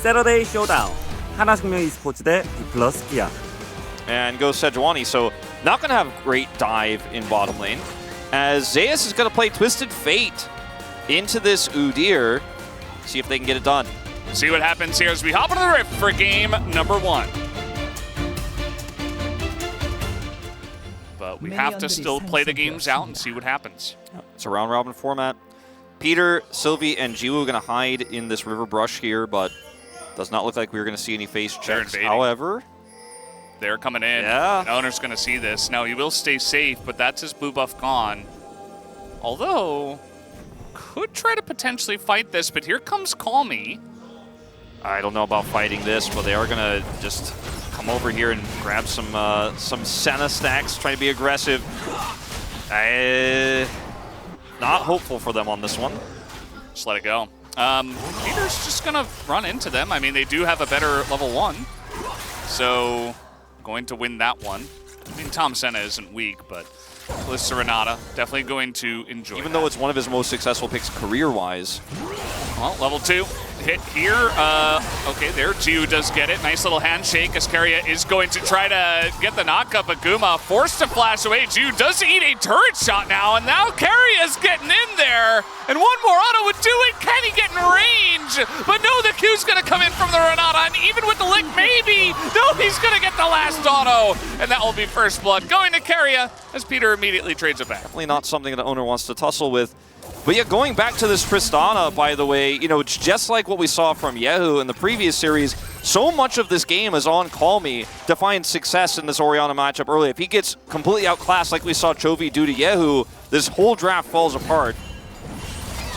세러데이 쇼다운 하나생명 e스포츠 대 디플러스 기아. And goes Sejuani, so not going to have great dive in bottom lane, as Zeus is going to play Twisted Fate into this Udyr, see if they can get it done. See what happens here as we hop into the Rift for game number 1. But we have to still play the games out and see what happens. It's a round-robin format. Peter, Sylvie, and Jiwoo are going to hide in this river brush here, but does not look like we're going to see any face checks. However, they're coming in. Yeah. And Owner's going to see this. Now, he will stay safe, but that's his blue buff gone. Although, could try to potentially fight this, but here comes Call Me. I don't know about fighting this, but they are going to just come over here and grab some Senna stacks, trying to be aggressive. Not hopeful for them on this one. Just let it go. Peter's just going to run into them. I mean, they do have a better level 1. So, going to win that one. I mean, Tom Senna isn't weak, but Kalista Renata definitely going to enjoy Even though it's one of his most successful picks career-wise. Well, level 2 hit here. Okay, there, Jiu does get it. Nice little handshake as Keria is going to try to get the knockup, but Guma forced to flash away. Jiu does eat a turret shot now, and now Keria's getting in there. And one more auto would do it. Can he get in range? But no, the Q's going to come in from the Renata, and even with the lick, maybe. No, he's going to get the last auto, and that will be first blood going to Keria as Peter immediately trades it back. Definitely not something that Owner wants to tussle with. But yeah, going back to this Tristana, by the way, you know, it's just like what we saw from Yehu in the previous series. So much of this game is on Call Me to find success in this Orianna matchup early. If he gets completely outclassed like we saw Chovy do to Yehu, this whole draft falls apart.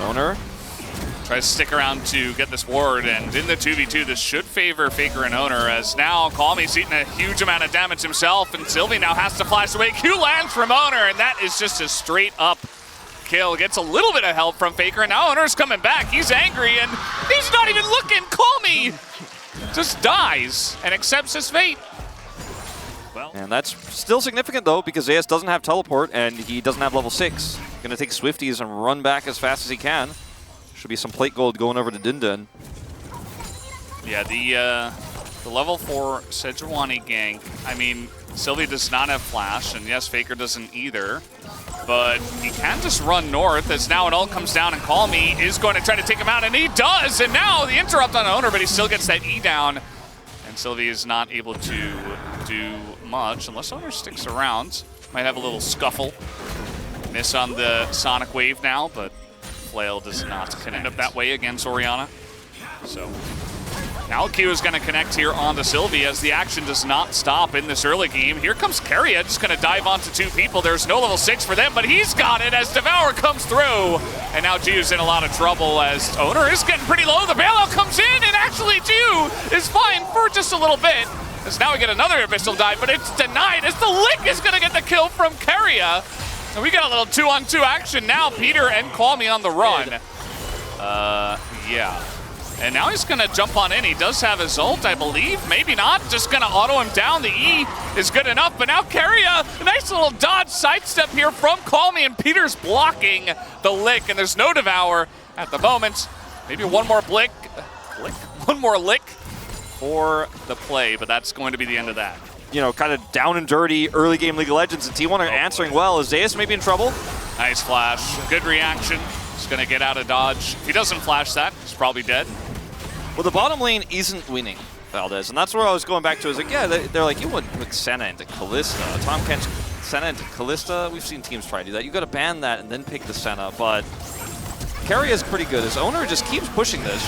Owner tries to stick around to get this ward, and in the 2v2, this should favor Faker and Owner, as now Call Me's eating a huge amount of damage himself, and Sylvie now has to flash away. Q lands from Owner, and that is just a straight up kill. Gets a little bit of help from Faker, and now Owner's coming back. He's angry, and he's not even looking. Call Me just dies and accepts his fate. Well, and that's still significant, though, because Zeus doesn't have teleport, and he doesn't have level 6. Going to take Swifties and run back as fast as he can. Should be some plate gold going over to Dindin. Yeah, the level 4 Sejuani gank, I mean, Sylvie does not have flash, and yes, Faker doesn't either. But he can just run north, as now it all comes down, and Call Me is going to try to take him out, and he does! And now the interrupt on Owner, but he still gets that E down. And Sylvie is not able to do much, unless Owner sticks around. Might have a little scuffle. Miss on the Sonic Wave now, but Flail does not connect up that way against Orianna. So now Q is going to connect here onto Sylvie, as the action does not stop in this early game. Here comes Keria, just going to dive onto 2 people. There's no level 6 for them, but he's got it as Devour comes through. And now Jiu's in a lot of trouble, as Owner is getting pretty low. The bailout comes in, and actually Jiu is fine for just a little bit. As now we get another Abyssal dive, but it's denied, as the Lick is going to get the kill from Keria. And we got a little 2-on-2 action now. Peter and Call Me on the run. Yeah. And now he's going to jump on in. He does have his ult, I believe. Maybe not. Just going to auto him down. The E is good enough. But now Keria, a nice little dodge sidestep here from Call Me. And Peter's blocking the lick. And there's no Devour at the moment. Maybe one more one more lick for the play. But that's going to be the end of that. You know, kind of down and dirty early game League of Legends, and T1 are answering well. Is Zeus maybe in trouble? Nice flash. Good reaction. He's going to get out of dodge. If he doesn't flash that, he's probably dead. Well, the bottom lane isn't winning, Valdez, and that's where I was going back to. Is like, yeah, they're like, you wouldn't put Senna into Kalista. Tom Kent's Senna into Kalista. We've seen teams try to do that. You got to ban that and then pick the Senna, but Keria is pretty good. His Owner just keeps pushing this.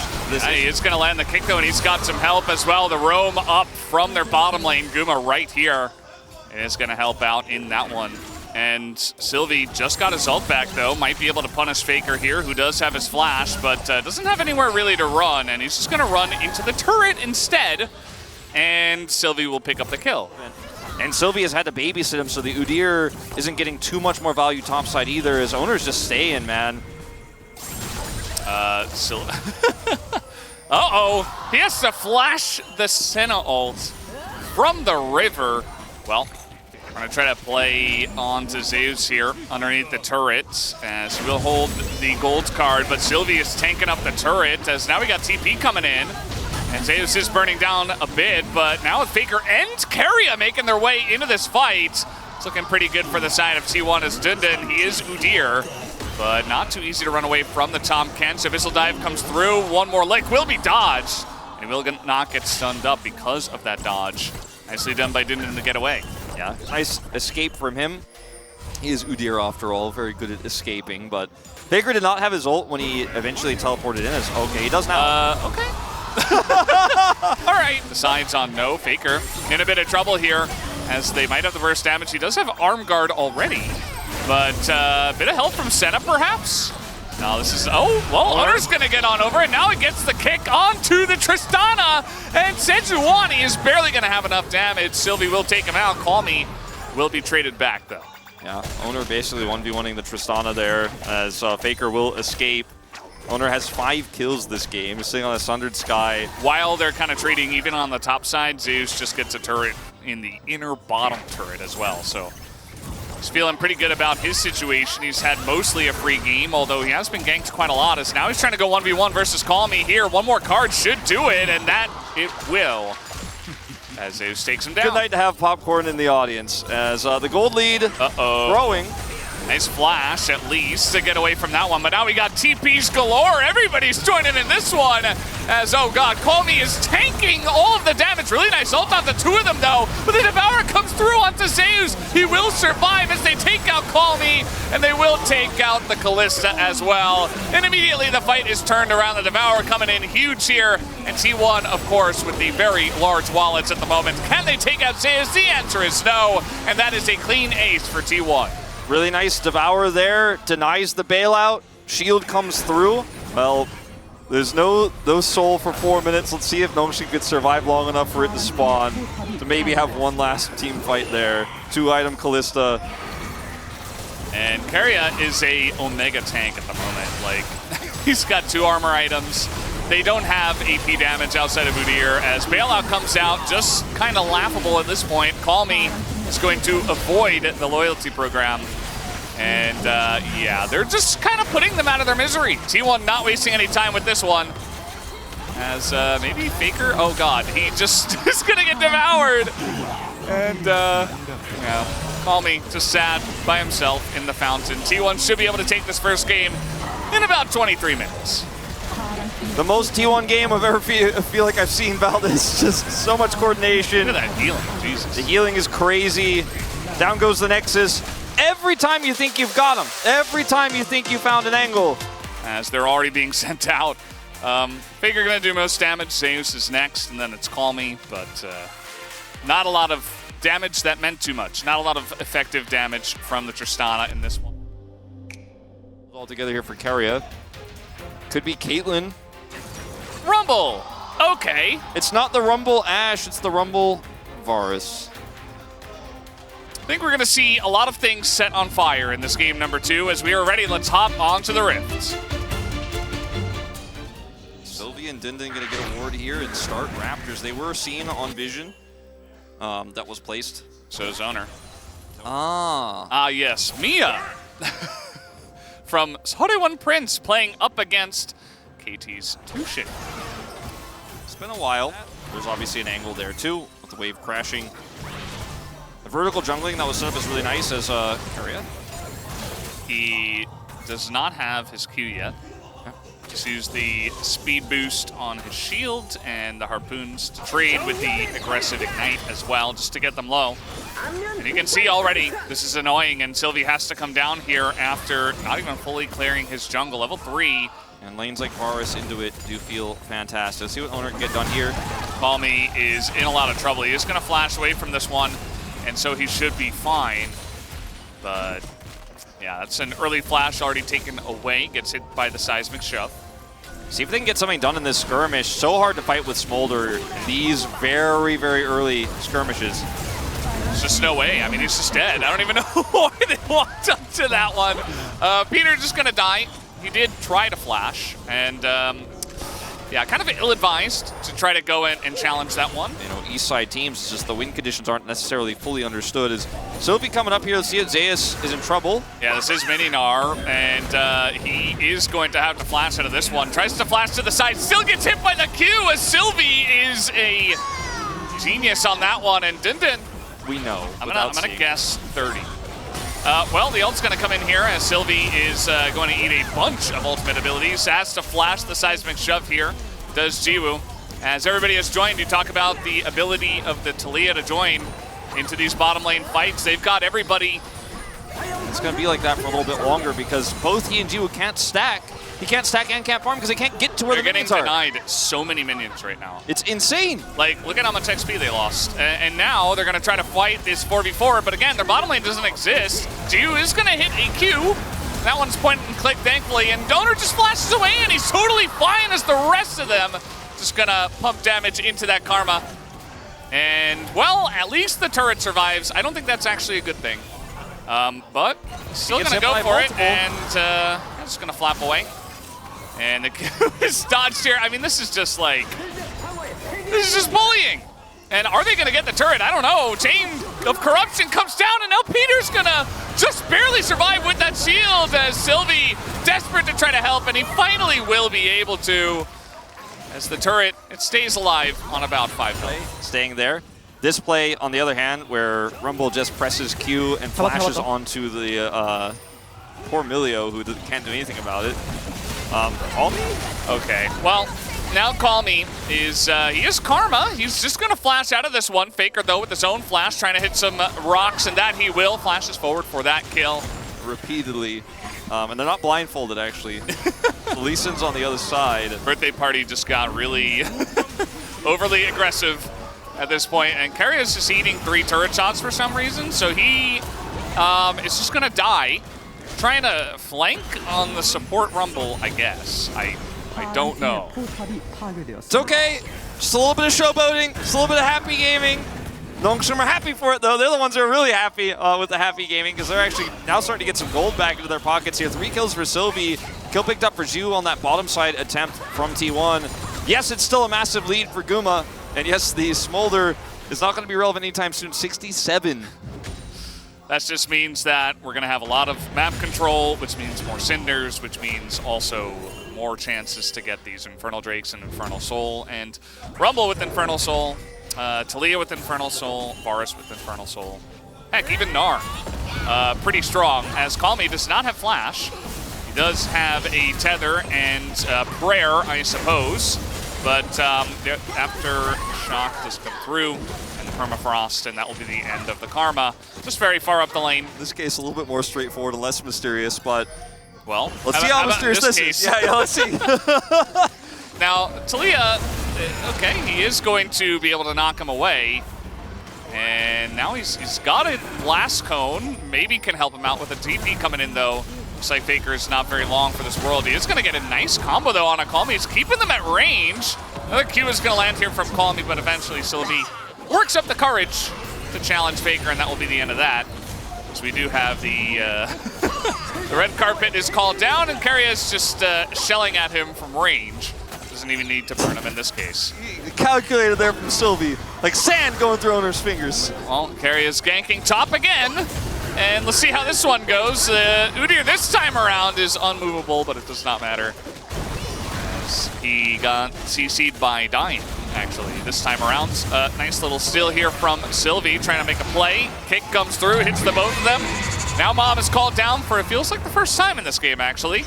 He's going to land the kick, though, and he's got some help as well. The roam up from their bottom lane. Guma right here is going to help out in that one. And Sylvie just got his ult back, though. Might be able to punish Faker here, who does have his flash, but doesn't have anywhere really to run. And he's just going to run into the turret instead. And Sylvie will pick up the kill. And Sylvie has had to babysit him, so the Udyr isn't getting too much more value topside either. His Owner's just staying, man. Uh-oh. He has to flash the Senna ult from the river. Well, we're going to try to play onto Zeus here underneath the turret, as we'll hold the gold card, but Sylvie is tanking up the turret, as now we got TP coming in. And Zeus is burning down a bit, but now with Faker and Keria making their way into this fight, it's looking pretty good for the side of T1 as Dundun. He is Udyr, but not too easy to run away from the Tom Ken. So Missile Dive comes through, one more lick will be dodged, and he will not get stunned up because of that dodge. Nicely done by Dundun to get away. Yeah, nice escape from him. He is Udyr after all, very good at escaping, but Faker did not have his ult when he eventually teleported in. Okay, he does now. Okay. All right, decides on no. Faker in a bit of trouble here as they might have the burst damage. He does have arm guard already, but a bit of help from Senna perhaps. No, this is, oh, well, Honor's gonna get on over, and now he gets the kick onto the Tristana, and Sejuani is barely gonna have enough damage. Sylvie will take him out. Call Me will be traded back though. Yeah, Owner basically 1v1ing the Tristana there as Faker will escape. Owner has 5 kills this game. He's sitting on a Sundered Sky. While they're kind of trading even on the top side, Zeus just gets a turret in the inner bottom turret as well. So he's feeling pretty good about his situation. He's had mostly a free game, although he has been ganked quite a lot. As now he's trying to go 1v1 versus Call Me here. One more card should do it, and that it will. As Zeus takes him down. Good night to have popcorn in the audience as the gold lead growing. Nice flash, at least, to get away from that one. But now we got TPs galore. Everybody's joining in this one. As, oh god, Call Me is tanking all of the damage. Really nice ult on the 2 of them, though. But the Devourer comes through onto Zeus. He will survive as they take out Call Me. And they will take out the Kalista as well. And immediately the fight is turned around. The Devourer coming in huge here. And T1, of course, with the very large wallets at the moment. Can they take out Zeus? The answer is no. And that is a clean ace for T1. Really nice Devour there, denies the bailout. Shield comes through. Well, there's no soul for 4 minutes. Let's see if Nomshi could survive long enough for it to spawn to maybe have one last team fight there. 2-item Kalista. And Keria is a Omega tank at the moment. Like, he's got 2 armor items. They don't have AP damage outside of Udyr as Bailout comes out, just kind of laughable at this point. Call Me is going to avoid the loyalty program. And yeah, they're just kind of putting them out of their misery. T1 not wasting any time with this one. As maybe Faker, oh god, he just is gonna get devoured. And yeah, Call Me just sad by himself in the fountain. T1 should be able to take this first game in about 23 minutes. The most T1 game I've ever feel like I've seen Valdez. Just so much coordination. Look at that healing, Jesus. The healing is crazy. Down goes the Nexus. Every time you think you've got him. Every time you think you found an angle. As they're already being sent out. Faker gonna do most damage. Zeus is next, and then it's Call Me, but not a lot of damage that meant too much. Not a lot of effective damage from the Tristana in this one. All together here for Keria. Could be Caitlyn. Rumble! Okay. It's not the Rumble Ashe, it's the Rumble Varus. I think we're gonna see a lot of things set on fire in this game number 2. As we are ready, let's hop onto the Rift. Sylvie and Dindon gonna get a ward here and start Raptors. They were seen on Vision. That was placed. So is Owner. Ah, yes, Mia. From Horewan Prince playing up against KT's Tushin. it's been a while. There's obviously an angle there too, with the wave crashing. The vertical jungling that was set up is really nice as Keria. He does not have his Q yet. Just use the speed boost on his shield and the harpoons to trade with the aggressive ignite as well, just to get them low. And you can see already, this is annoying, and Sylvie has to come down here after not even fully clearing his jungle. Level 3. And lanes like Varus into it do feel fantastic. Let's see what Owner can get done here. Call Me is in a lot of trouble. He is going to flash away from this one, and so he should be fine. But yeah, that's an early flash already taken away. Gets hit by the seismic shove. See if they can get something done in this skirmish. So hard to fight with Smolder in these very, very early skirmishes. There's just no way. I mean, he's just dead. I don't even know why they walked up to that one. Peter just going to die. He did try to flash, and yeah, kind of ill-advised to try to go in and challenge that one. You know, east side teams, it's just the win conditions aren't necessarily fully understood. As Sylvie coming up here, let's see if Zeus is in trouble. Yeah, this is Mininar, and he is going to have to flash out of this one. Tries to flash to the side, still gets hit by the Q as Sylvie is a genius on that one, and Dindin, We know. I'm gonna guess 30. Well, the ult's gonna come in here as Sylvie is going to eat a bunch of ultimate abilities. Has to flash the seismic shove here, does Jiwoo. As everybody has joined, you talk about the ability of the Taliyah to join into these bottom lane fights. They've got everybody. It's going to be like that for a little bit longer because both he and Jiwoo can't stack. He can't stack and can't farm because they can't get to where They're the getting minions are. denied so many minions right now. It's insane. Like, look at how much XP they lost. And now they're going to try to fight this 4v4, but again, their bottom lane doesn't exist. Jiwoo is going to hit a Q. That one's point and click, thankfully, and Donor just flashes away, and he's totally fine as the rest of them. Just going to pump damage into that Karma. And, well, at least the turret survives. I don't think that's actually a good thing. But still going to go for it, and just going to flap away. And the Q is dodged here. I mean, this is just like, this is just bullying. And are they going to get the turret? I don't know. Chain of Corruption comes down, and now Peter's going to just barely survive with that shield as Sylvie desperate to try to help, and he finally will be able to. As the turret, it stays alive on about 5 health. Staying there. This play, on the other hand, where Rumble just presses Q and flashes onto the poor Milio, who can't do anything about it. Call me? Okay, well, now Call Me is, he is Karma. He's just going to flash out of this one. Faker, though, with his own flash, trying to hit some rocks, and that he will. Flashes forward for that kill. Repeatedly. And they're not blindfolded, actually. Lee Sin's on the other side. Birthday Party just got really overly aggressive at this point, and Carrier's just eating 3 turret shots for some reason, so he is just going to die. Trying to flank on the support Rumble, I guess. I don't know. It's okay. Just a little bit of showboating. Just a little bit of happy gaming. Nongshim are happy for it, though. They're the ones who are really happy with the happy gaming because they're actually now starting to get some gold back into their pockets here. 3 kills for Sylvie. Kill picked up for Jiwoo on that bottom side attempt from T1. Yes, it's still a massive lead for Guma. And yes, the Smolder is not going to be relevant anytime soon. 67. That just means that we're going to have a lot of map control, which means more Cinders, which means also more chances to get these Infernal Drakes and Infernal Soul. And Rumble with Infernal Soul, Taliyah with Infernal Soul, Varus with Infernal Soul. Heck, even Gnar. Pretty strong, as Call Me does not have Flash. He does have a Tether and Prayer, I suppose. But after Shock does come through, and the Permafrost, and that will be the end of the Karma. Just very far up the lane. In this case, a little bit more straightforward and less mysterious, but well, let's see how mysterious this is. Yeah, let's see. Now, Taliyah, okay, he is going to be able to knock him away. And now he's got a Blast Cone. Maybe can help him out with a TP coming in, though. Looks like Faker is not very long for this world. He is going to get a nice combo, though, on a Call Me. He's keeping them at range. Another Q is going to land here from Call Me, but eventually Sylvie works up the courage to challenge Faker, and that will be the end of that. So we do have the the red carpet is called down, and Carrier is just shelling at him from range. Doesn't even need to burn him in this case. Calculated there from Sylvie. Like sand going through Owner's fingers. Well, Carrier is ganking top again. And let's see how this one goes. Udyr this time around is unmovable, but it does not matter. As he got CC'd by Dyne, actually, this time around. Nice little steal here from Sylvie, trying to make a play. Kick comes through, hits the both of them. Now Mom is called down for, it feels like the first time in this game, actually.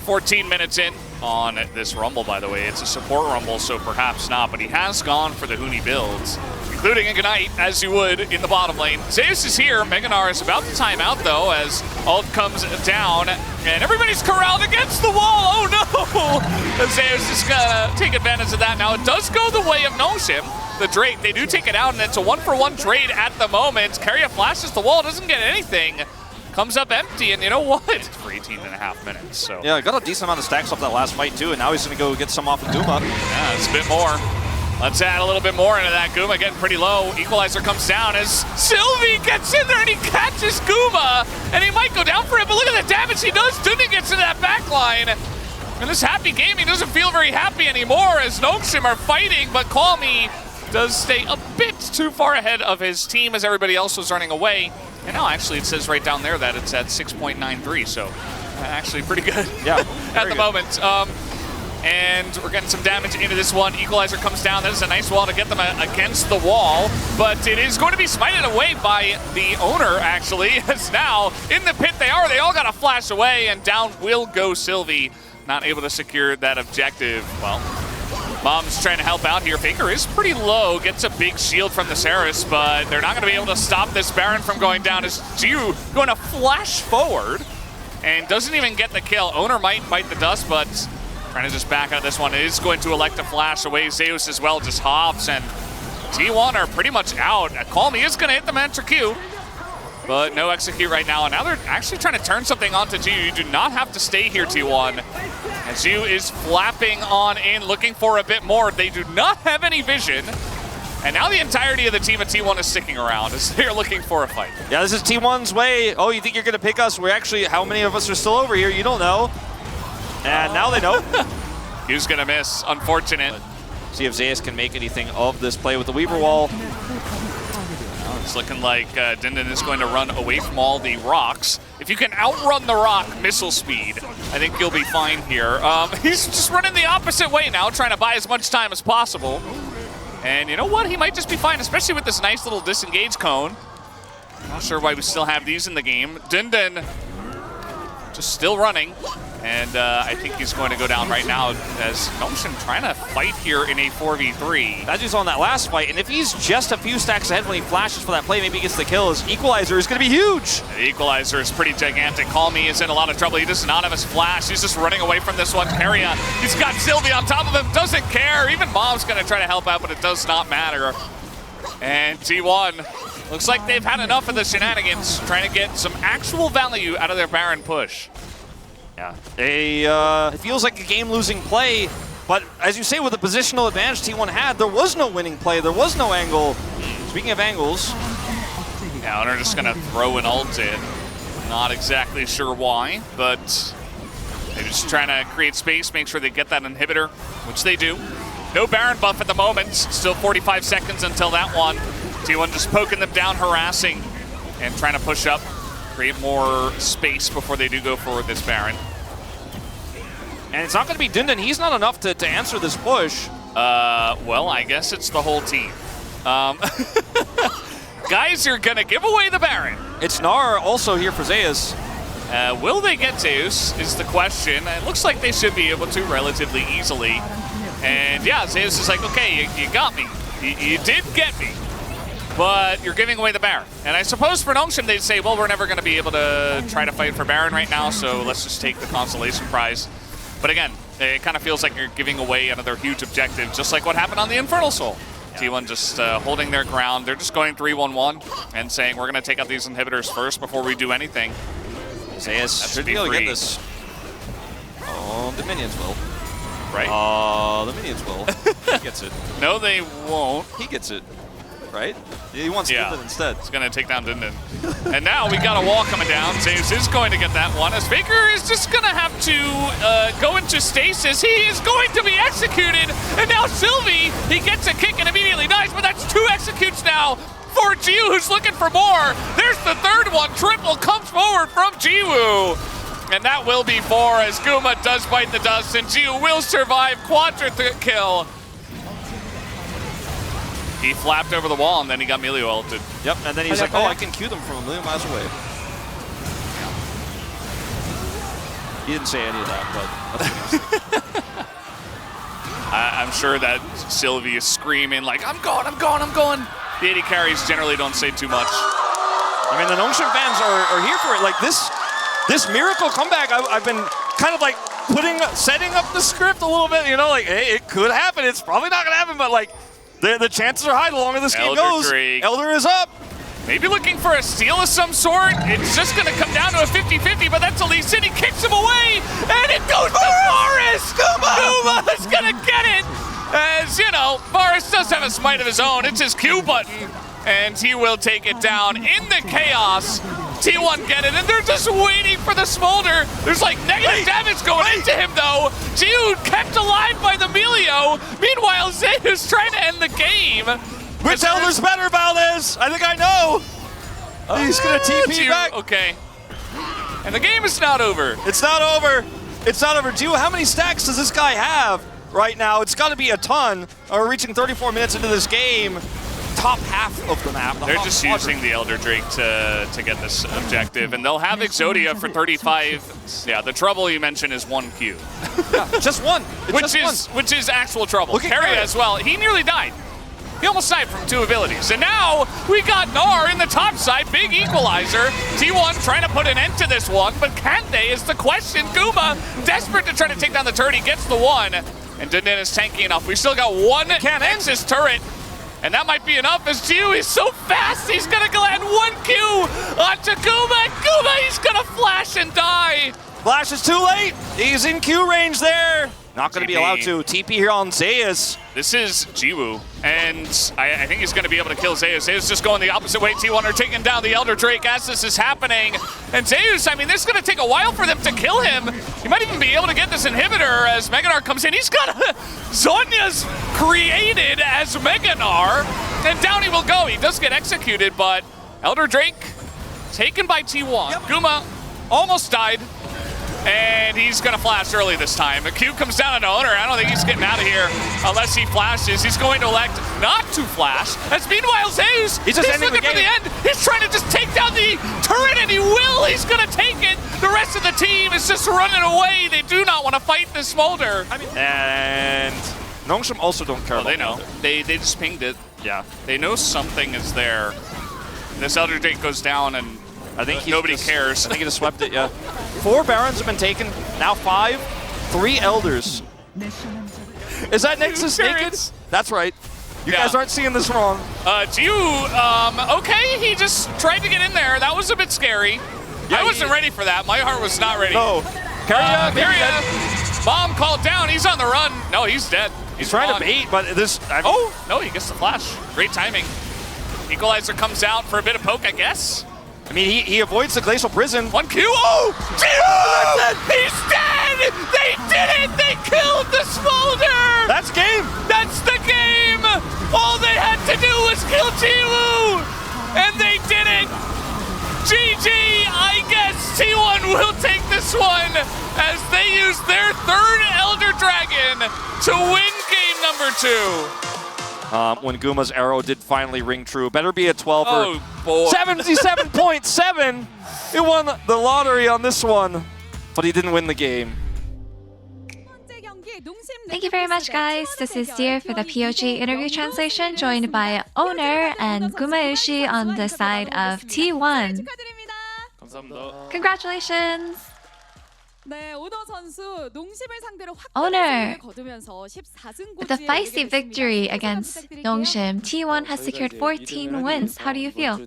14 minutes in on this Rumble, by the way. It's a support Rumble, so perhaps not, but he has gone for the Huni builds, including Ignite, as you would in the bottom lane. Zeus is here. Meganar is about to time out, though, as ult comes down, and everybody's corralled against the wall. Oh, no! Zeus is going to take advantage of that. Now, it does go the way of Noshim. The Drake, they do take it out, and it's a 1-for-1 trade at the moment. Carrier flashes the wall, doesn't get anything. Comes up empty, and you know what? It's for 18.5 minutes, so. Yeah, got a decent amount of stacks off that last fight, too, and now he's going to go get some off of Guma. Yeah, it's a bit more. Let's add a little bit more into that. Guma getting pretty low. Equalizer comes down as Sylvie gets in there and he catches Guma. And he might go down for it, but look at the damage he does. Dunin gets into that back line. And this happy gaming doesn't feel very happy anymore as Nongshim are fighting, but Call Me does stay a bit too far ahead of his team as everybody else was running away. And now actually it says right down there that it's at 6.93, so actually pretty good yeah, at the moment. And we're getting some damage into this one. Equalizer comes down. That is a nice wall to get them against the wall. But it is going to be smited away by the owner, actually. As now, in the pit they are. They all got to flash away. And down will go Sylvie. Not able to secure that objective. Well, Mom's trying to help out here. Faker is pretty low. Gets a big shield from the Saris. But they're not going to be able to stop this Baron from going down. As Jiu going to flash forward. And doesn't even get the kill. Owner might bite the dust, but trying to just back out this one. It is going to elect to flash away. Zeus as well just hops, and T1 are pretty much out. Call Me is going to hit the Mantra Q, but no execute right now. And now they're actually trying to turn something onto Jiu. You do not have to stay here, T1. As Jiu is flapping on in, looking for a bit more. They do not have any vision. And now the entirety of the team at T1 is sticking around as they're looking for a fight. Yeah, this is T1's way. Oh, you think you're going to pick us? We're actually, how many of us are still over here? You don't know. And now they know. Who's going to miss? Unfortunate. See if Zeus can make anything of this play with the Weaver Wall. It's looking like Dindin is going to run away from all the rocks. If you can outrun the rock missile speed, I think you'll be fine here. He's just running the opposite way now, trying to buy as much time as possible. And you know what? He might just be fine, especially with this nice little disengage cone. Not sure why we still have these in the game. Dindin just still running. And I think he's going to go down right now as Notion trying to fight here in a 4v3. Daju's on that last fight, and if he's just a few stacks ahead when he flashes for that play, maybe he gets the kill. His Equalizer is going to be huge. The Equalizer is pretty gigantic. Call Me is in a lot of trouble. He does not have his flash. He's just running away from this one. Keria, he's got Sylvie on top of him, doesn't care. Even Mom's going to try to help out, but it does not matter. And T1 looks like they've had enough of the shenanigans, trying to get some actual value out of their Baron push. Yeah, it feels like a game-losing play, but as you say, with the positional advantage T1 had, there was no winning play, there was no angle. Speaking of angles. Yeah, they're just gonna throw an ult in. Not exactly sure why, but they're just trying to create space, make sure they get that inhibitor, which they do. No Baron buff at the moment, still 45 seconds until that one. T1 just poking them down, harassing, and trying to push up, create more space before they do go for this Baron. And it's not going to be Dindin. He's not enough to answer this push. Well, I guess it's the whole team. Guys are going to give away the Baron. It's Gnar also here for Zeus. Will they get Zeus is the question. It looks like they should be able to relatively easily. And yeah, Zeus is like, okay, you got me. You did get me. But you're giving away the Baron. And I suppose for Notion, they'd say, well, we're never going to be able to try to fight for Baron right now, so let's just take the consolation prize. But again, it kind of feels like you're giving away another huge objective, just like what happened on the Infernal Soul. Yeah. T1 just holding their ground. They're just going 3-1-1 and saying, we're going to take out these inhibitors first before we do anything. Zeus should be able to get this. Oh, the minions will. Right? The minions will. He gets it. No, they won't. He gets it. Right? He wants Dindin instead. He's going to take down Dindin. And now we got a wall coming down. Zeus is going to get that one. As Faker is just going to have to go into stasis. He is going to be executed. And now Sylvie, he gets a kick and immediately dies. But that's 2 executes now for Jiu, who's looking for more. There's the third one. Triple comes forward from Jiwoo. And that will be 4 as Guma does bite the dust. And Jiu will survive. Quadra kill. He flapped over the wall, and then he got melee ulted. Yep, and then he's like, oh, I can Q them from a million miles away. He didn't say any of that, but that's I'm sure that Sylvie is screaming like, I'm going, I'm going, I'm going. The AD carries generally don't say too much. I mean, the Notion fans are here for it. Like this miracle comeback, I've been kind of like setting up the script a little bit, you know, like, hey, it could happen. It's probably not going to happen, but like, the chances are high the longer this game goes. Elder is up. Maybe looking for a steal of some sort. It's just going to come down to a 50-50, but that's Elise City kicks him away, and it goes to Forrest! Guma is going to get it! As, you know, Forrest does have a smite of his own. It's his Q button, and he will take it down in the chaos. T1 get it, and they're just waiting for the smolder. There's like negative damage going into him, though. Jiu kept alive by the Melio. Meanwhile, Zeus trying to end the game. Which Elder's better, Valdez? I think I know. He's going to TP back. Okay. And the game is not over. It's not over. It's not overdue. How many stacks does this guy have right now? It's got to be a ton. We're reaching 34 minutes into this game. Top half of the map. They're just using the Elder Drake to get this objective, and they'll have Exodia for 35. Yeah, the trouble you mentioned is 1 Q. Yeah, just one. Which is actual trouble. Look at Carry Carrier as well. He nearly died. He almost died from 2 abilities. And now we got Gnar in the top side, big equalizer. T1 trying to put an end to this one, but can they is the question. Guma desperate to try to take down the turret. He gets the one, and Dundin is tanky enough. We still got one Nexus turret. And that might be enough as Gio is so fast, he's gonna go ahead 1Q onto Guma. Guma, he's gonna flash and die. Flash is too late. He's in Q range there. Not gonna be allowed to. TP here on Zeus. This is Jiwoo, and I think he's gonna be able to kill Zeus. Zeus just going the opposite way. T1 are taking down the Elder Drake as this is happening. And Zeus, I mean, this is gonna take a while for them to kill him. He might even be able to get this inhibitor as Meganar comes in. He's got Zonya's created as Meganar, and down he will go. He does get executed, but Elder Drake taken by T1. Yep. Guma almost died. And he's gonna flash early this time. A Q comes down on Owner. I don't think he's getting out of here unless he flashes. He's going to elect not to flash. As meanwhile, Zeus, he's looking for the end. He's trying to just take down the turret, and he will. He's gonna take it. The rest of the team is just running away. They do not want to fight this Smolder. And Nongshim also don't care. They know. They just pinged it. Yeah. They know something is there. This Elder Drake goes down, and I think nobody cares. I think he just swept it, yeah. 4 Barons have been taken, now 5. 3 Elders. Is that Nexus naked? That's right. You guys aren't seeing this wrong. Okay, he just tried to get in there. That was a bit scary. Yeah, I wasn't ready for that. My heart was not ready. No. Carrier. Bomb called down. He's on the run. No, he's dead. He's trying to bait, but this... Oh, no, he gets the flash. Great timing. Equalizer comes out for a bit of poke, I guess. I mean, he avoids the Glacial Prison. 1Q. Oh! He's dead! They did it! They killed the Smolder! That's game! That's the game! All they had to do was kill Jiwoo! And they did it! GG! I guess T1 will take this one as they use their 3rd Elder Dragon to win game number 2. When Guma's arrow did finally ring true. Better be a 12 Oh, boy. 77.7! He won the lottery on this one, but he didn't win the game. Thank you very much, guys. This is Dear for the POG interview translation, joined by Owner and Gumayushi on the side of T1. Congratulations! Owner, with the feisty victory against Nongshim, T1 has secured 14 wins. How do you feel?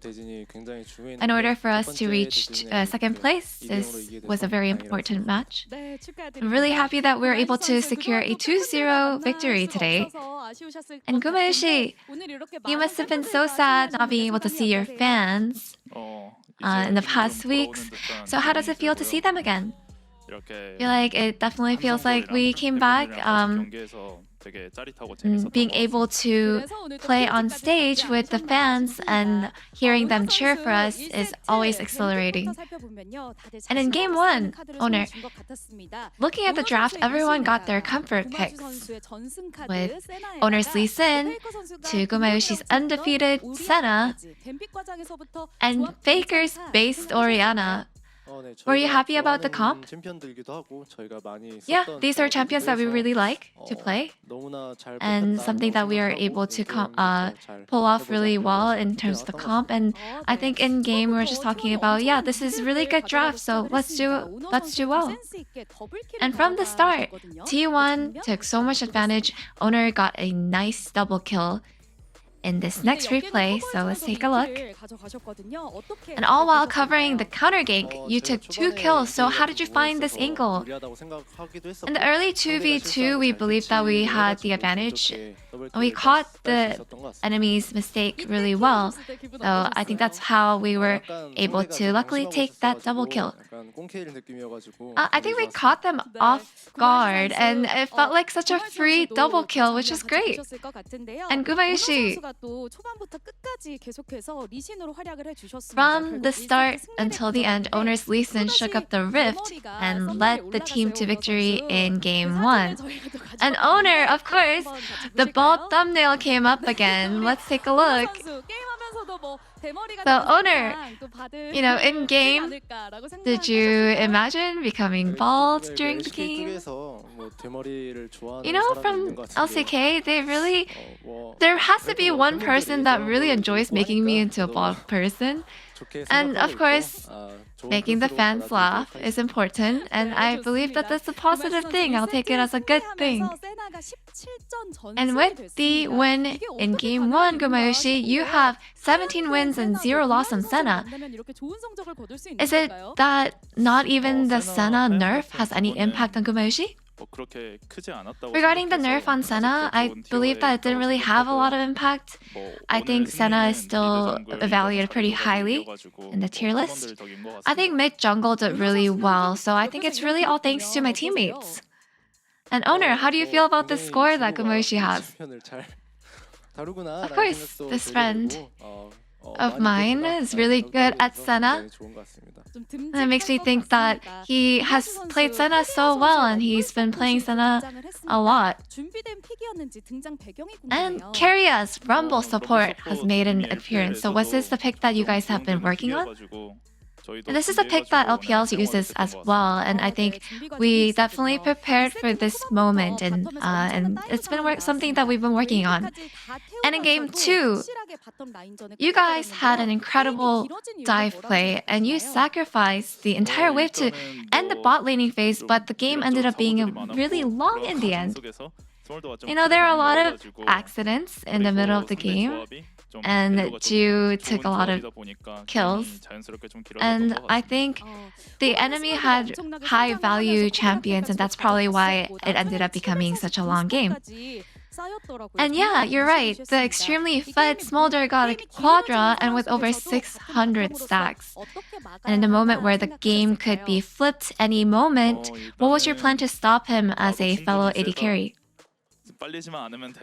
In order for us to reach 2nd place, this was a very important match. I'm really happy that we were able to secure a 2-0 victory today. And Gumayushi, you must have been so sad not being able to see your fans in the past weeks. So how does it feel to see them again? I feel like it definitely feels like we came back. Being able to play on stage with the fans and hearing them cheer for us is always exhilarating. And in Game 1, Owner, looking at the draft, everyone got their comfort picks. With Owner's Lee Sin to Gumayushi's undefeated Senna and Faker's based Orianna. Were you happy about the comp? Yeah, these are champions that we really like to play, and something that we are able to pull off really well in terms of the comp. And I think in game we were just talking about, yeah, this is really good draft, so let's do well. And from the start, T1 took so much advantage. Owner got a nice double kill in this next replay, so let's take a look. And all while covering the counter gank, you took 2 kills, so how did you find this angle? In the early 2v2, we believed that we had the advantage. We caught the enemy's mistake really well, so I think that's how we were able to luckily take that double kill. I think we caught them off guard, and it felt like such a free double kill, which is great. And Gumayushi, From the start until the end, owners Lee Sin shook up the rift and led the team to victory in Game 1. And owner, of course, the bald thumbnail came up again. Let's take a look. So owner, in game, did you imagine becoming bald during the game? From LCK, there has to be one person that really enjoys making me into a bald person. And of course, making the fans laugh is important, and I believe that that's a positive thing. I'll take it as a good thing. And with the win in Game 1, Gumayoshi, you have 17 wins and 0 loss on Senna. Is it that not even the Senna nerf has any impact on Gumayoshi? Regarding the nerf on Senna, I believe that it didn't really have a lot of impact. I think Senna is still evaluated pretty highly in the tier list. I think mid-jungle did really well, so I think it's really all thanks to my teammates. And owner, how do you feel about the score that Gumayoshi has? Of course, this friend of mine is really good at Senna. And it makes me think that he has played Senna so well, and he's been playing Senna a lot. And Carria's Rumble support has made an appearance. So was this the pick that you guys have been working on? And this is a pick that LPL uses as well, and I think we definitely prepared for this moment, and it's been something that we've been working on. And in Game 2, you guys had an incredible dive play, and you sacrificed the entire wave to end the bot laning phase, but the game ended up being really long in the end. There are a lot of accidents in the middle of the game, and Ju took a lot of kills. And I think the enemy had high value champions, and that's probably why it ended up becoming such a long game. And yeah, you're right. The extremely fed Smolder got a Quadra and with over 600 stacks. And in the moment where the game could be flipped any moment, what was your plan to stop him as a fellow AD carry?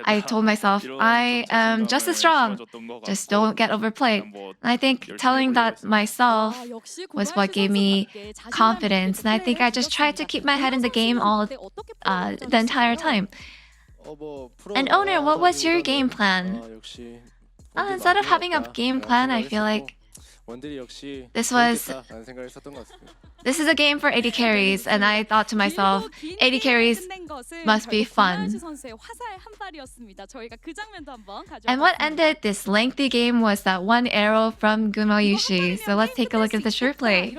I told myself, I am just as strong, just don't get overplayed. And I think telling that myself was what gave me confidence. And I think I just tried to keep my head in the game the entire time. And owner, what was your game plan? Instead of having a game plan, I feel like this is a game for AD carries, and I thought to myself, AD carries must be fun. And what ended this lengthy game was that one arrow from Gumayoshi. So let's take a look at the short play.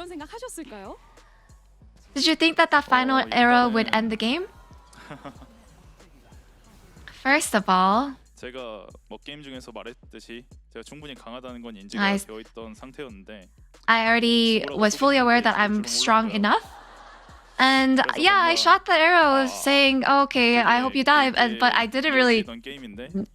Did you think that final arrow would end the game? First of all, 제가 게임 중에서 말했듯이 제가 충분히 강하다는 건 인지가 I 되어 있던 상태였는데 I already was fully aware that I'm strong enough. And yeah, I shot the arrow saying, oh, okay, I hope you die. But I didn't really,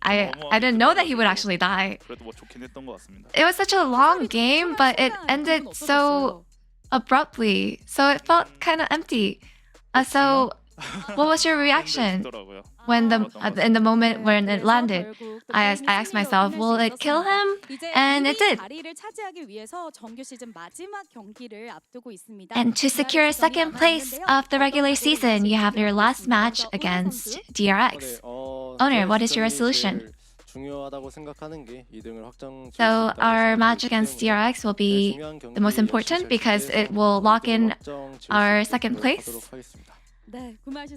I didn't know that he would actually die. 그래도 좋긴 했던 것 같습니다. It was such a long game, but it ended so abruptly. So it felt kind of empty. So what was your reaction when in the moment when it landed? I asked myself, will it kill him? And it did. And to secure second place of the regular season, you have your last match against DRX. Owner, what is your resolution? So our match against DRX will be the most important because it will lock in our second place.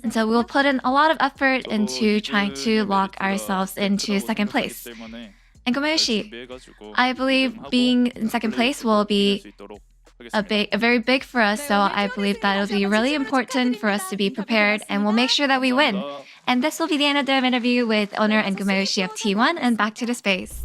And so we'll put in a lot of effort into trying to lock ourselves into second place. And Gumayoshi, I believe being in second place will be very big for us, so I believe that it'll be really important for us to be prepared, and we'll make sure that we win. And this will be the end of the interview with Owner and Gumayoshi of T1, and back to the space.